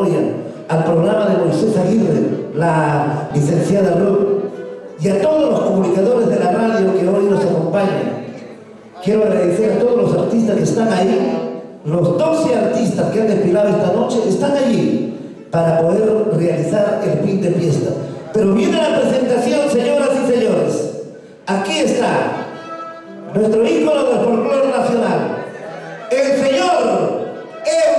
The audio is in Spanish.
memoria, al programa de Moisés Aguirre, la licenciada Ruth, y a todos los comunicadores de la radio que hoy nos acompañan. Quiero agradecer a todos los artistas que están ahí. Los 12 artistas que han desfilado esta noche están allí para poder realizar el fin de fiesta. Pero viene la presentación, señoras y señores. Aquí está nuestro ícono del folclore nacional, el señor Evo